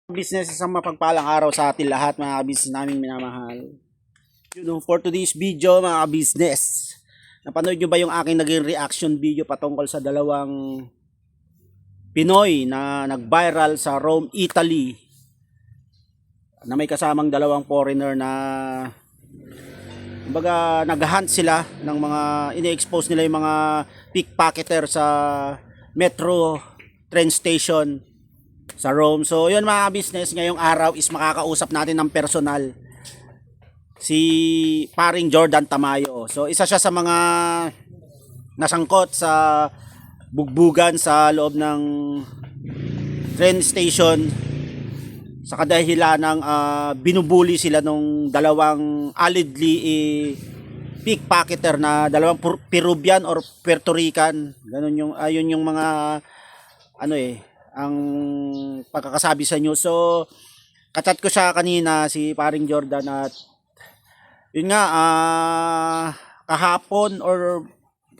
Business, isang mapagpalang araw sa atin lahat mga business naming minamahal. For today's video mga business, napanood nyo ba yung aking naging reaction video patungkol sa dalawang Pinoy na nag-viral sa Rome, Italy, na may kasamang dalawang foreigner na kumbaga nag-hunt sila ng mga ini-expose nila yung mga pickpocketer sa metro train station sa Rome. So yun mga business, ngayong araw is makakausap natin ng personal si paring Jordan Tamayo. So isa siya sa mga nasangkot sa bugbugan sa loob ng train station sa kadahilan ng binubuli sila nung dalawang allegedly pickpocketer na dalawang Peruvian or Puerto Rican. Ganun yung ayun yung mga ang pagkakasabi sa inyo. So kachat ko siya kanina si paring Jordan at yun nga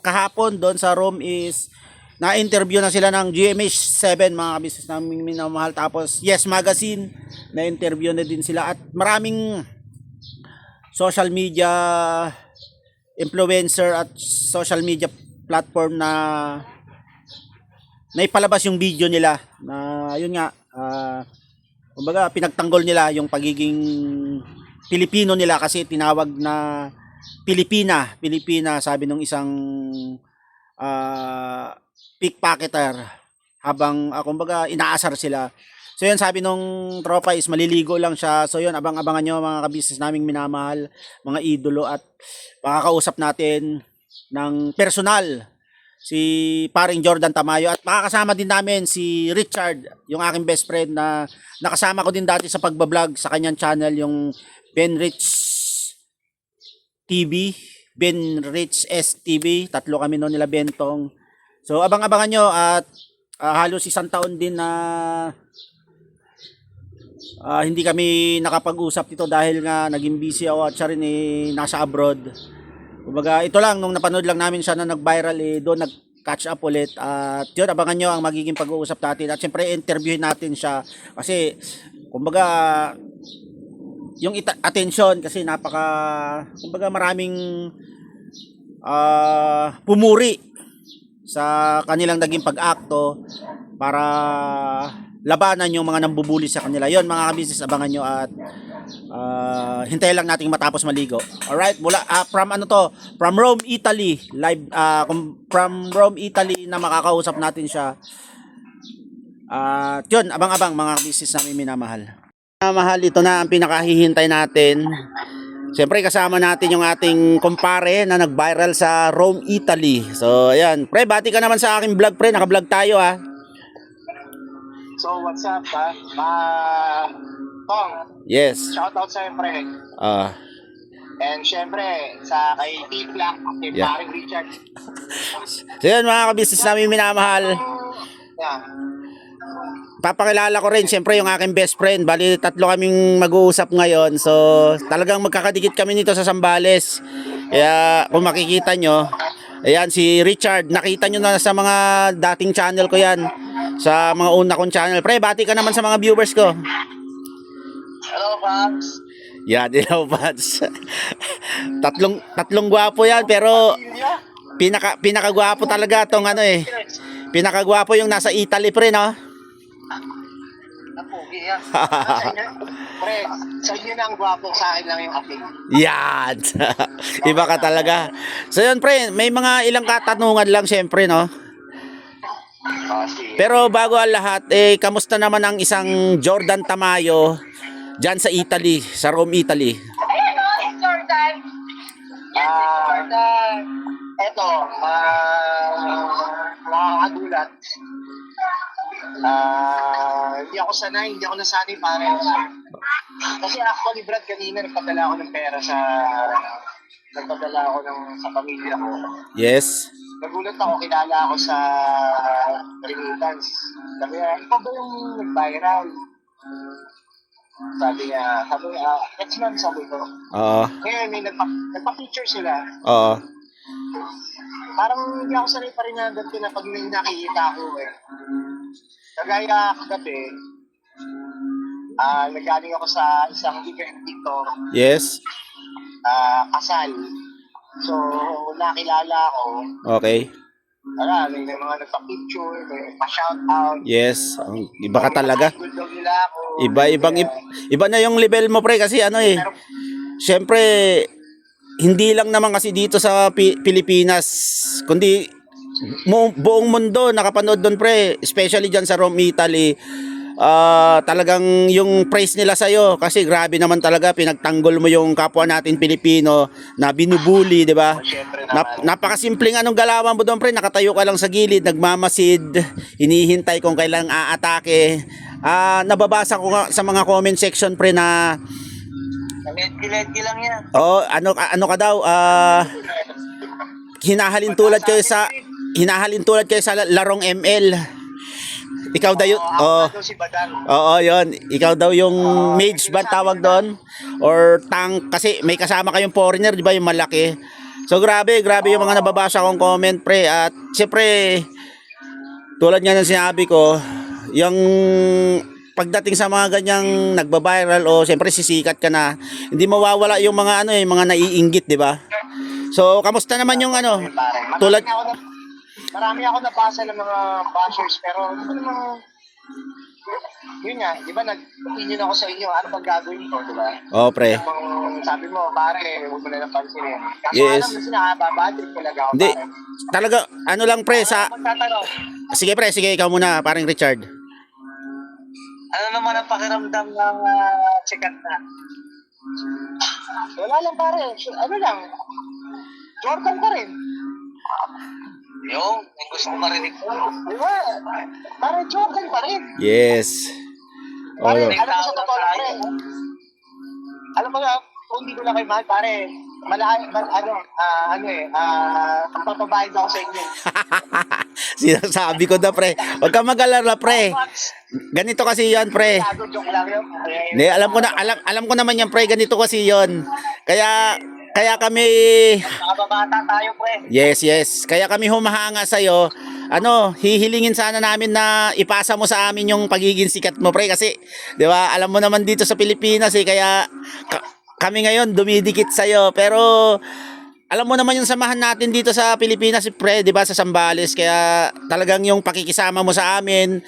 kahapon doon sa Rome is na-interview na sila ng GMH7 mga business namin minamahal, tapos Yes Magazine na-interview na din sila at maraming social media influencer at social media platform na naipalabas yung video nila na yun nga kumbaga pinagtanggol nila yung pagiging Pilipino nila kasi tinawag na Pilipina sabi nung isang pickpocketer habang kumbaga inaasar sila. So yun, sabi nung tropa is maliligo lang siya. So yun, abang-abangan nyo mga kabisnes naming minamahal, mga idolo, at makakausap natin ng personal si paring Jordan Tamayo at makakasama din namin si Richard, yung aking best friend na nakasama ko din dati sa pagbablog sa kanyang channel, yung Ben Rich TV, Ben Rich STV. Tatlo kami noon nila Bentong. So abang-abangan nyo at halos isang taon din na hindi kami nakapag-usap dito dahil nga naging busy ako at siya rin nasa abroad. Kumbaga ito lang, nung napanood lang namin siya na nag-viral doon nag-catch up ulit at yun, abangan nyo ang magiging pag-uusap natin at syempre interviewin natin siya kasi kumbaga yung attention kasi kumbaga maraming pumuri sa kanilang naging pag-akto para labanan yung mga nambubuli sa kanila. Yon mga business, abangan nyo at hintayin lang nating matapos maligo. Alright, mula from Rome, Italy, live from Rome, Italy na makakausap natin siya. Yun, abang-abang mga business namin minamahal. Minamahal, ito na ang pinakahihintay natin. Siyempre kasama natin yung ating kumpare na nag-viral sa Rome, Italy. So ayan, pre, bati ka naman sa aking vlog, pre, naka-vlog tayo ha. So, what's up, ha? Tong. Yes. Shoutout sa'yo, pre. And syempre, sa kay T-Black, kay paring Richard. So yun mga kabisnes namin minamahal. Yeah. Papakilala ko rin, syempre yung aking best friend. Bali, tatlo kaming mag-uusap ngayon. So, talagang magkakadikit kami nito sa Zambales. Kaya, kung makikita nyo, ayan, si Richard. Nakita nyo na sa mga dating channel ko yan. Sa mga una kong channel. Pre, bati ka naman sa mga viewers ko. Hello, Paps. Yan, hello, Paps. tatlong gwapo yan, pero pinakagwapo talaga tong pinakagwapo yung nasa Italy, pre, no? Napugi yan. Pre, sa inyo na ang gwapo, sa akin lang yung aking. Yan. Iba ka talaga. So yun, pre, may mga ilang katanungan lang syempre, no? Pero bago ang lahat, kamusta naman ang isang Jordan Tamayo dyan sa Italy, sa Rome, Italy? Jordan. Jordan. Eto, nakakagulat. Hindi ako sanay, hindi ako nasanay pare. Kasi actually, Brad, kanina nagpadala ako ng pera sa pamilya ko. Yes. Nagulat ako, kilala ako sa remittance. Sabi niya, ikaw ba yung nag-viral? Sabi niya, next month, sabi ko. Oo. Ngayon, may nagpa-feature sila. Oo. Parang hindi ako sanay pa rin na ganito na pag may nakikita ko Kagaya kagabi, Nagaling ako sa isang event dito, Yes. kasal. So, nakilala ako. Okay. May mga nagpa-picture, may pa-shoutout. Yes. Iba ka talaga. Good dog nila ako. Iba na yung level mo, pre, kasi ano eh. Pero, Siyempre, hindi lang naman kasi dito sa Pilipinas, kundi buong mundo nakapanood doon, pre, especially dyan sa Rome, Italy. Talagang yung praise nila sa'yo, kasi grabe naman talaga, pinagtanggol mo yung kapwa natin Pilipino na binubuli, di ba? syempre naman. Napakasimpleng anong galawan mo doon, pre, nakatayo ka lang sa gilid, nagmamasid, hinihintay kung kailang aatake. Nababasa ko nga sa mga comment section, pre, na Ledki lang yan. ano ka daw, hinahalin tulad kayo sa larong ML. Ikaw daw yun. Ako si Badang. Oo, yun. Ikaw daw yung mage ba tawag doon? Or tank, kasi may kasama kayong foreigner, di ba, yung malaki. So grabe yung mga nababasa kong comment, pre. At siyempre, tulad nga ng sinabi ko, yung pagdating sa mga ganyang nagba-viral o siyempre sisikat ka na, hindi mawawala yung mga mga naiinggit, di ba? So, kamusta naman yung tulad Marami ako nabasa ng mga bashers, pero yun nga, di ba nag-opinion ako sa inyo, ano bang gagawin ko, di ba? Oh, pre. Sabi mo, pare, huwag mo na napansin eh. Kaso Yes. alam mo, sinakababadrip talaga ako, Hindi. pare. Talaga, ano lang, pre, sa... Magtatanong, Sige, pre, sige, ikaw muna, parang Richard. ano naman ang pakiramdam ng sikat na? Wala lang, pare. Ano lang, Jordan pa rin. Yung gusto ko marinig ko. Di ba? Pare, Jordan pa rin. Yes. Pare, Oh. alam mo sa totoo lang, pre. Alam mo nga, kung hindi ko na kayo mahal, pare, papabayad ako sa inyo. Sinasabi ko na, pre. Huwag ka mag-alala, pre. Ganito kasi yan, pre. Gago, joke lang yun. Hindi, alam ko naman yan, pre. Ganito kasi yon. Kaya kami... Nakababata tayo, pre. Yes. Kaya kami humahanga sa'yo. Hihilingin sana namin na ipasa mo sa amin yung pagiging sikat mo, pre. Kasi, di ba, alam mo naman dito sa Pilipinas, kaya kami ngayon dumidikit sa'yo. Pero, alam mo naman yung samahan natin dito sa Pilipinas, pre, di ba, sa Zambales. Kaya talagang yung pakikisama mo sa amin,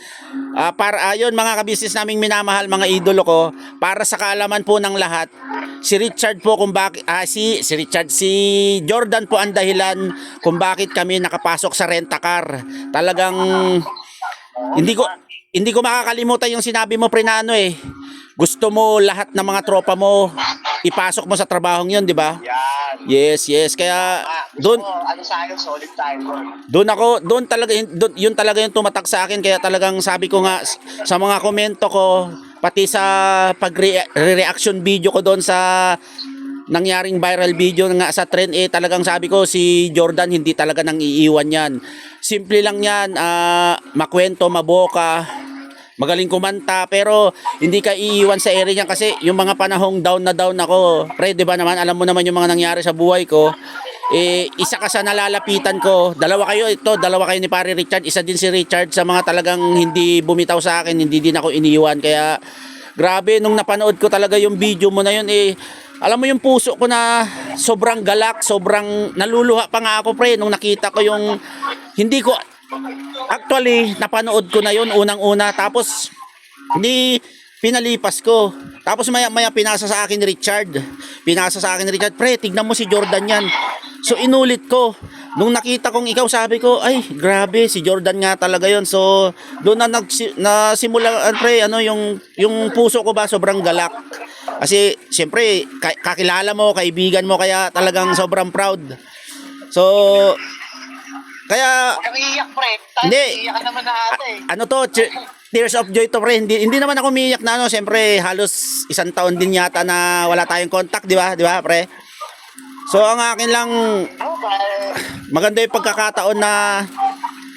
ayun, mga kabisnes naming minamahal, mga idolo ko, para sa kaalaman po ng lahat, si Richard po kung bakit si Jordan po ang dahilan kung bakit kami nakapasok sa rent-a-car. Talagang hindi ko makakalimutan yung sinabi mo, pre, na gusto mo lahat ng mga tropa mo ipasok mo sa trabahong 'yon, di ba? Yan. Yes. Kaya doon Ano sa akin, solid tayo. yun talaga yung tumatak sa akin, kaya talagang sabi ko nga sa mga komento ko, pati sa pag-reaction video ko doon sa nangyaring viral video nga sa trend, talagang sabi ko si Jordan hindi talaga nang iiwan yan. Simple lang yan, makwento, maboka, magaling kumanta, pero hindi ka iiwan sa area niya, kasi yung mga panahong down na down ako, pre, di ba naman, alam mo naman yung mga nangyari sa buhay ko. Isa ka sa nalalapitan ko, dalawa kayo ni pare Richard, isa din si Richard sa mga talagang hindi bumitaw sa akin, hindi din ako iniiwan. Kaya grabe, nung napanood ko talaga yung video mo na yun, alam mo yung puso ko na sobrang galak, sobrang naluluha pa nga ako, pre, nung nakita ko yung hindi ko actually napanood ko na yun unang-una, tapos hindi pinalipas ko. Tapos maya pinasa sa akin ni Richard. Pre, tignan mo si Jordan yan. So inulit ko. Nung nakita kong ikaw, sabi ko, ay, grabe, si Jordan nga talaga yon. So doon na nasimula, pre, yung puso ko ba sobrang galak. Kasi siyempre kakilala mo, kaibigan mo, kaya talagang sobrang proud. So kaya Huwag kang iiyak, pre. Hindi. Iiyak naman na ate. Tears of joy to, pre. Hindi naman ako umiiyak na siyempre halos isang taon din yata na wala tayong contact, di ba, pre? So ang akin lang, maganda yung pagkakataon na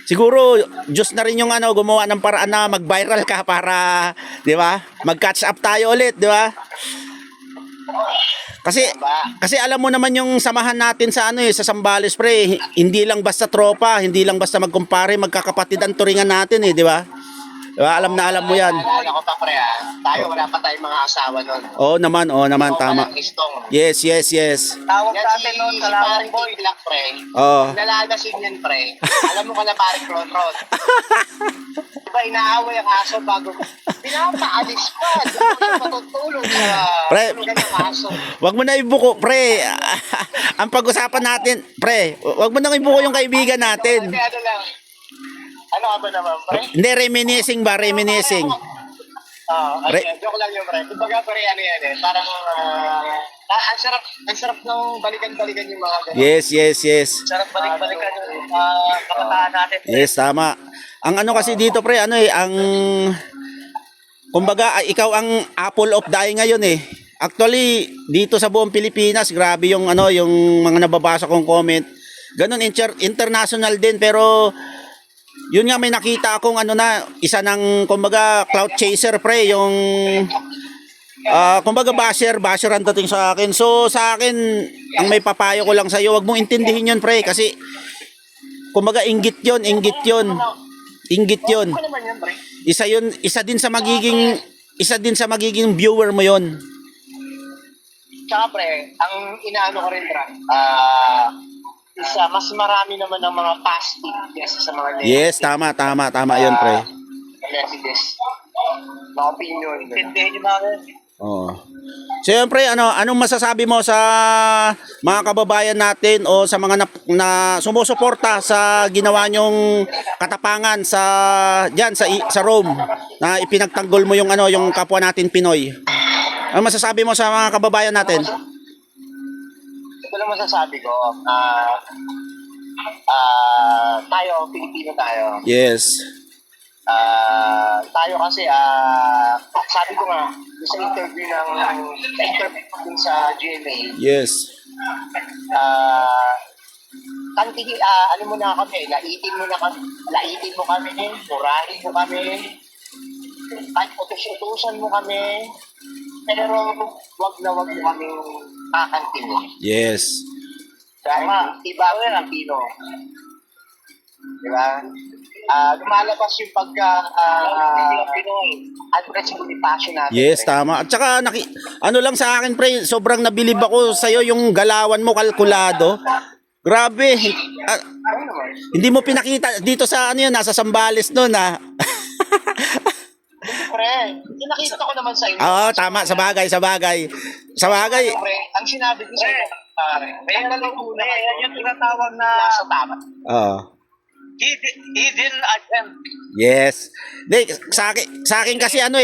siguro Diyos na rin yung gumawa ng paraan na mag-viral ka para, di ba, mag-catch up tayo ulit, di ba? Kasi alam mo naman yung samahan natin sa sa Zambales, pre. Hindi lang basta tropa, hindi lang basta magkumpare, magkakapatid ang turingan natin, di ba? Diba? Alam na alam mo yan. Naalala ko pa, pre, tayo, wala pa tayong mga asawa nun. Oo naman, tama. Walang istong. Yes. Tawag sa atin nun, salamat boy. Pre. Oo. Nalalasin yan, pre. Alam mo ka na parang Ron. Diba, inaaway ang aso bago. Pinapaalis pa. Doon ka matutulog sa Pre. tulugan ng aso. Wag mo na ibuko, pre. Ang pag-usapan natin, pre, wag mo na ibuko yung kaibigan natin. Hindi, ano lang. Ano ka ba naman, pre? Hindi, reminiscing ba? Reminiscing. Joke lang yung pre. Kumbaga, pre, ano yan eh. Parang, ang sarap ng balikan-balikan yung mga ganun. Yes. Sarap balik-balikan yung kabataan natin. Yes, tama. Ang ano kasi dito, pre, ang kumbaga, ikaw ang apple of the eye ngayon eh. Actually, dito sa buong Pilipinas, grabe yung yung mga nababasa kong comment. Ganun international din, pero yun nga, may nakita akong isa ng kumbaga cloud chaser, pre, yung kumbaga basher ang dating sa akin. So sa akin, ang may papayo ko lang sa iyo, wag mong intindihin yun, pre, kasi kumbaga inggit yun. Ano naman yan, pre? Isa din sa magiging viewer mo yun. Tsaka, pre, ang inaano ko rin, Dra, mas marami naman ng mga positive kesa sa mga negative. Yes, tama yun, pre. Messages. Mga opinion. Tindihin nyo namin. Oo. So yun, pre, anong masasabi mo sa mga kababayan natin o sa mga na sumusuporta sa ginawa nyong katapangan sa Rome, na ipinagtanggol mo yung yung kapwa natin Pinoy? Ano masasabi mo sa mga kababayan natin? Ito lang masasabi ko. Tayo, Pilipino tayo. Yes. Tayo kasi, sabi ko nga, sa interview din sa GMA, Yes. ano mo na kami, laitin mo kami, murahin mo kami, kahit utusan mo kami, pero wag mo kami kakantin mo. Yes. Dahil iba ang Pilipino. Diba? Lumalabas yung address ni passion natin. Yes, tama. At saka ano lang sa akin, pre, sobrang nabilib ako sa iyo, yung galawan mo kalkulado. Grabe. Hindi mo pinakita dito sa nasa Sambales noon, Pre, nakita ko naman sa inyo. Oo, tama, sa bagay. Pre, ang sinabi ko sa inyo, pare, kaya nalunguna kayo, yung tinatawag na sa tama. Oo. Hidden agent. Yes. Sa akin kasi ang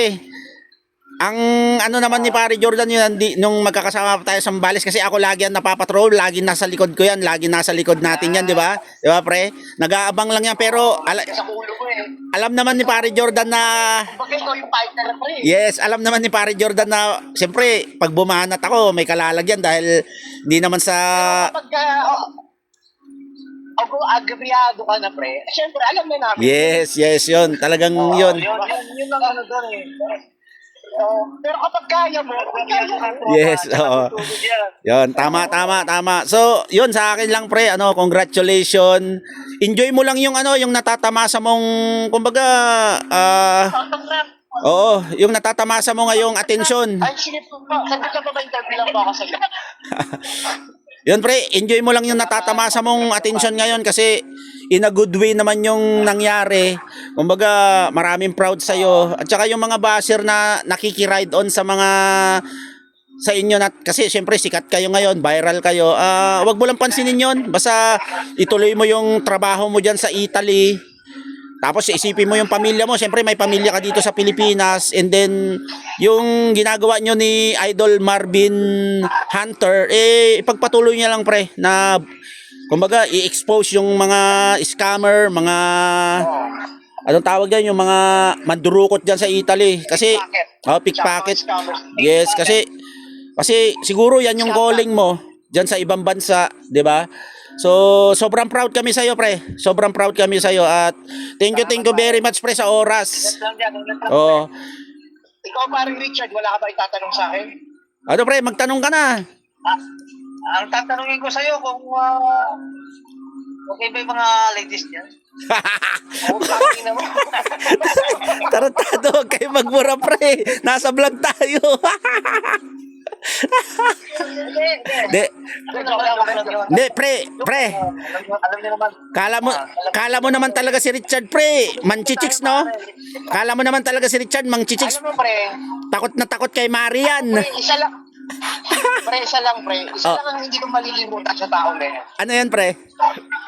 naman ni Pare Jordan yun, nung magkakasama pa tayo sa Sambales, kasi ako lagi ang napapatrol, lagi nasa likod ko yan, lagi nasa likod natin yan, di ba? Di ba, pre? Nag-aabang lang yan, pero Sa ulo ko eh. alam naman ni Pare Jordan na Bakit ikaw yung partner, pre? yes, alam naman ni Pare Jordan na siyempre, pag bumanat ako, may kalalagyan dahil hindi naman sa Kapag agriyado ka na, pre, syempre, alam na namin. yes, yun. Talagang yun. Yun lang ano doon eh. Pero kapag kaya mo, Yes, oo. Yun, tama. So, yun sa akin lang, pre, congratulations. Enjoy mo lang yung yung natatamasa mong kumbaga oo, yung natatamasa mo ngayong atensyon. Ay, sige po. Sabi ka ba interview lang ba ako sa'yo? Yun, pre, enjoy mo lang yung natatamasa mong atensyon ngayon, kasi in a good way naman yung nangyari. Kumbaga, maraming proud sa'yo. At saka yung mga basher na nakikiride on sa inyo, kasi syempre sikat kayo ngayon, viral kayo. Wag mo lang pansinin yun. Basta ituloy mo yung trabaho mo dyan sa Italy. Tapos isipin mo yung pamilya mo. Siyempre may pamilya ka dito sa Pilipinas. And then yung ginagawa nyo ni Idol Marvin Hunter, ipagpatuloy niya lang, pre, na kumbaga i-expose yung mga scammer, mga anong tawag yan, yung mga mandurukot dyan sa Italy. Kasi pickpocket. Yes, kasi siguro yan yung calling mo dyan sa ibang bansa, 'di ba? So, sobrang proud kami sa iyo, pre. Sobrang proud kami sa iyo, at thank you very much, pre, sa oras. Oh. Ikaw, parang Richard, wala ka ba itatanong sa akin? Ano, pre, magtanong ka na. Ang tatanungin ko sa iyo kung Okay ba yung mga ladies niya? Oh, tangin na mo. Tarantado, huwag kayo magmura, pre. Nasa vlog tayo. Hindi. Di, Joke lang. di, pre. Alam niyo naman. Kala mo naman talaga si Richard, pre. Manchichicks, no? Kala mo naman talaga si Richard, mangchichicks. Alam mo, pre, Takot na takot kay Marian. pre, isa lang. Pre, isa lang, pre. Isa Oh. lang ang hindi ko malilimutan sa taong na yan. Ano yan, pre?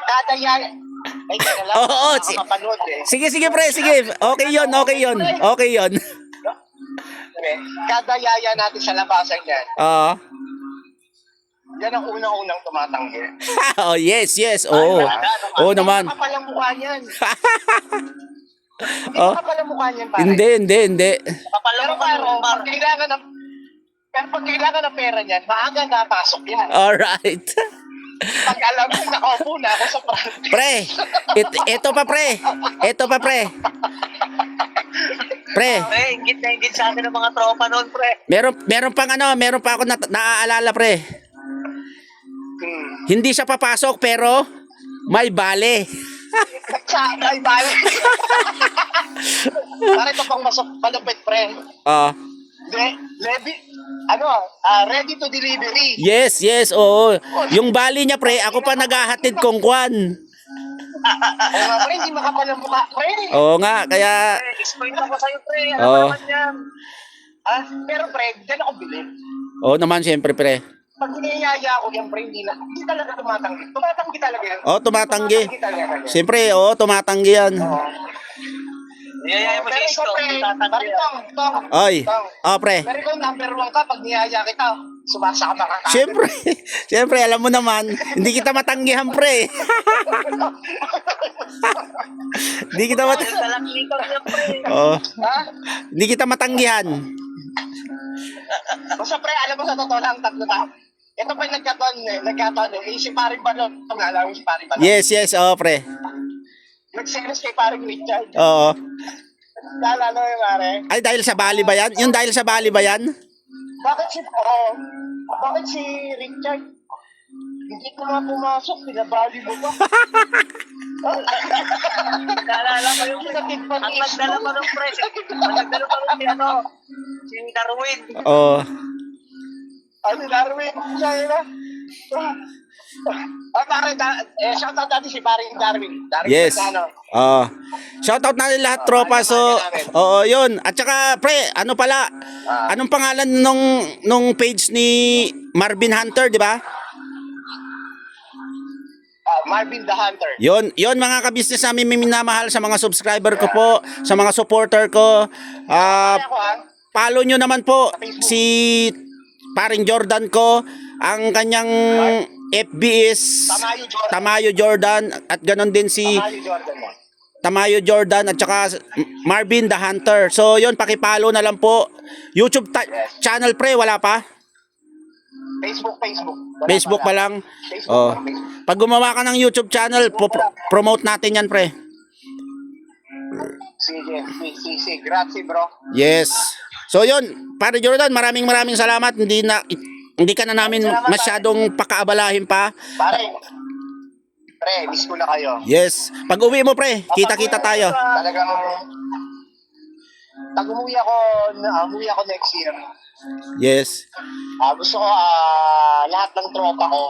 Kada yaya. Ay, teka lang. Oo, Nakakapanood eh. Sige, pre. Sige. Okay yon. Pre, kada yaya natin sa labasan yan, Oo. yan ang unang-unang tumatanggi. Oh, yes. Oo. Oo naman. Hindi ka palang mukha niyan. Hindi Oh. ka palang mukha niyan, pare. Hindi. Pero pag kailangan ng pera niyan, maaga napasok yan. Alright. Pag alam mo, nakaupo na ako sa practice. Pre, ito pa, pre. Pre, Pre, ingit sa akin ng mga tropa noon, pre. meron pa ako naaalala, pre. Hindi siya papasok pero may bale. Sa ay bali. Pare, ito pang masok malupit, pre. Oh. Ready to delivery. Yes, oo. Yung bali niya, pre, ako pa naghahatid kong kwan. Pre, hindi makapalang mukha, pre. Oo nga, kaya Pre, explain ako sa'yo, pre. Alam Oo. mo naman yan. Pero pre, dyan ako bilhin. oo naman siyempre, pre. Pag niyayaya ako yan, pre, hindi talaga tumatanggi. Tumatanggi talaga yan. Oo, tumatanggi. Tumatanggi talaga yan. Siyempre, oo, tumatanggi yan. Oo. Niyayaya mo Pero si ikaw, Isko. pre, Tatanggi yan. Tong. Ay, pre. Pero ikaw, number 1 ka, pag niyaya kita, sumasama ka. Siyempre, alam mo naman, hindi kita matanggihan, pre. Hindi kita Talaklikang yan, pre. Oo, Ha? hindi kita matanggihan. Basta pre, alam mo sa totoo lang, tatlo na. Ito pa yung nagkataon eh. Si Paring Balon, alam mo si Paring Balon. Yes, oo, pre. Nagselos kay Paring Richard. Oo. Naalala mo yung pare? Ay, dahil sa bali ba yan? Yung dahil sa bali ba yan? Bakit si Richard? Hindi ko nga pumasok, pinabali mo ba? Naalala ko yung ang nagdala pa ng pre. Ang nagdala pa ng si Darwin. Oo. Ano, Darwin? Siya na. Shoutout natin si Paring Darwin. Yes. Ano? Shoutout natin lahat, tropa. So, oo, yun. At saka, pre, ano pala? Anong pangalan nung page ni Marvin Hunter, di ba? Marvin the Hunter. Yun mga kabisnes namin, minamahal sa mga subscriber ko po, sa mga supporter ko. Ako Follow nyo naman po si Paring Jordan ko. Ang kanyang FB is Tamayo Jordan. Tamayo Jordan. At ganon din si Tamayo Jordan mo. Tamayo Jordan at saka Marvin the Hunter. So yun, pakipollow na lang po. YouTube channel, pre, wala pa? Facebook. Facebook pa lang. Facebook Oh. lang, Facebook. Pag gumawa ka ng YouTube channel, promote natin yan, pre. Sige. Grazie, bro. Yes. So yun, Pare Jordan, maraming salamat. Hindi ka na namin masyadong pakaabalahin pa. Pre, miss ko na kayo. Yes. Pag uwi mo, pre, kita-kita tayo. Talagang umuwi ako next year. Yes. Gusto ko lahat ng tropa ko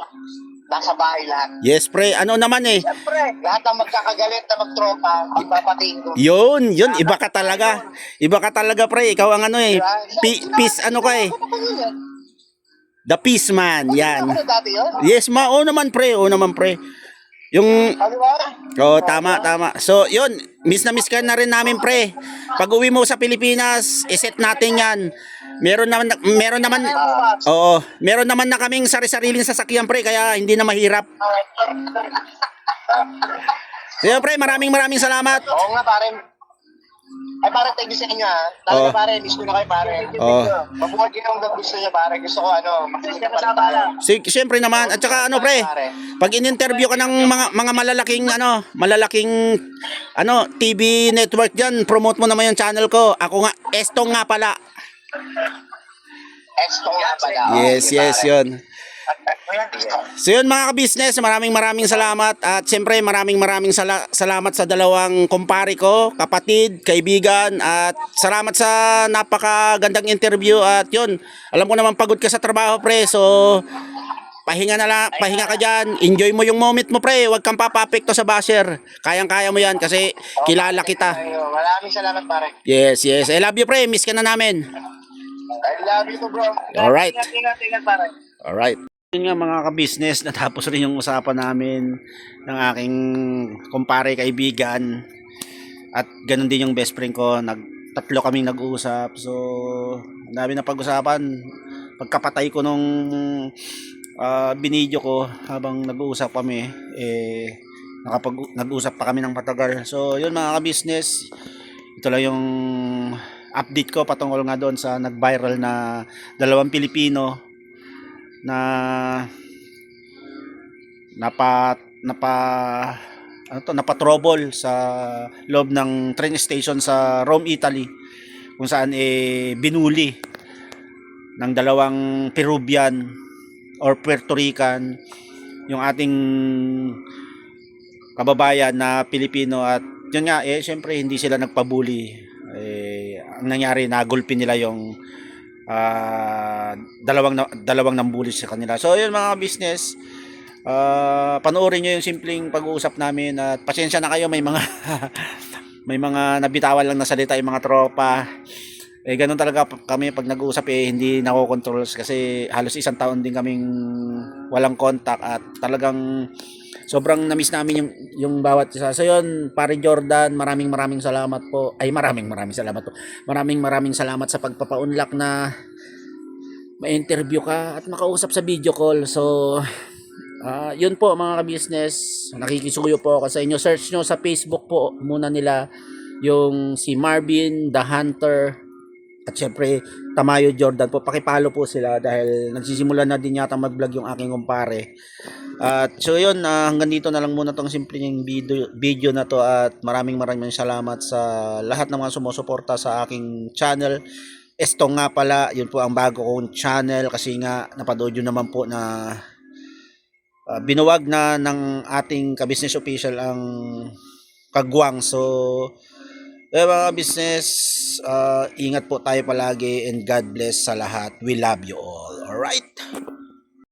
nasa bahay lahat. Yes, pre. Ano naman eh. Siyempre, lahat ng magkakagalit na magtropa, ipapatiin ko. Yun, iba ka talaga. Iba ka talaga, pre. Ikaw ang ano eh. Peace, ano ka eh. The peace man, yan. Ano dati yun? Yes, oo naman, pre. Yung Ano ba? tama. So, yun, miss ka na rin namin, pre. Pag uwi mo sa Pilipinas, iset natin 'yan. Meron naman na kaming sari-sariling sasakyan, pre, kaya hindi na mahirap. So, pre, maraming salamat. Oo nga, pare. Ay, pare, thank you sa inyo, ha. Talaga, pare, miss ko na kayo, pare. Mabuhat yun ang gusto niya, pare. Gusto ko, makikita tayo. Siyempre naman, at saka pre, pag in-interview ka ng mga malalaking TV network diyan, promote mo naman yung channel ko. Ako nga, Estong nga pala. Estong nga pala. Yes, yun. So yun mga ka-business, maraming salamat at siyempre maraming salamat sa dalawang kumpare ko, kapatid, kaibigan at salamat sa napakagandang interview at yun, alam ko naman pagod ka sa trabaho pre, so pahinga na lang, pahinga ka dyan, enjoy mo yung moment mo pre, huwag kang papapekto sa basher, kayang-kaya mo yan kasi kilala kita. Maraming salamat pare. Yes, I love you pre, miss ka na namin. I love you too, bro. Alright. Ingat, pare. Alright. Yun nga mga ka-business, natapos rin yung usapan namin ng aking kumpare kaibigan at ganun din yung best friend ko, tatlo kaming nag-uusap, so ang dami na pag-usapan. Pagkapatay ko nung binidyo ko habang nag-uusap kami, nag-usap pa kami ng patagal. So yun mga ka-business, ito lang yung update ko patungkol nga doon sa nag-viral na dalawang Pilipino na napatrouble sa loob ng train station sa Rome, Italy, kung saan binuli ng dalawang Peruvian or Puerto Rican yung ating kababayan na Pilipino. At yun nga syempre hindi sila nagpabuli, ang nangyari nagulpi nila yung dalawang nambuli sa kanila. So yun mga business, panoorin nyo yung simpleng pag-uusap namin at pasensya na kayo, may mga may mga nabitawan lang na salita yung mga tropa. Ganun talaga kami pag nag-uusap, hindi nakokontrol kasi halos isang taon din kaming walang contact at talagang sobrang na-miss namin yung bawat isa. So yun, pare Jordan, maraming salamat po. Ay maraming salamat po. Maraming salamat sa pagpapaunlak na ma-interview ka at makausap sa video call. So yun po mga ka-business, nakikisuyo po ako sa inyo. Search nyo sa Facebook po muna nila yung si Marvin The Hunter at syempre Tamayo Jordan po. Pakipalo po sila dahil nagsisimula na din yata mag-vlog yung aking kumpare. At so yun, hanggang dito na lang muna tong simpleng video na to at maraming salamat sa lahat ng mga sumusuporta sa aking channel. Esto nga pala, yun po ang bago kong channel kasi nga napanood yun naman po na binuwag na ng ating ka-business official ang kagwang. So mga business, ingat po tayo palagi and God bless sa lahat. We love you all. Alright?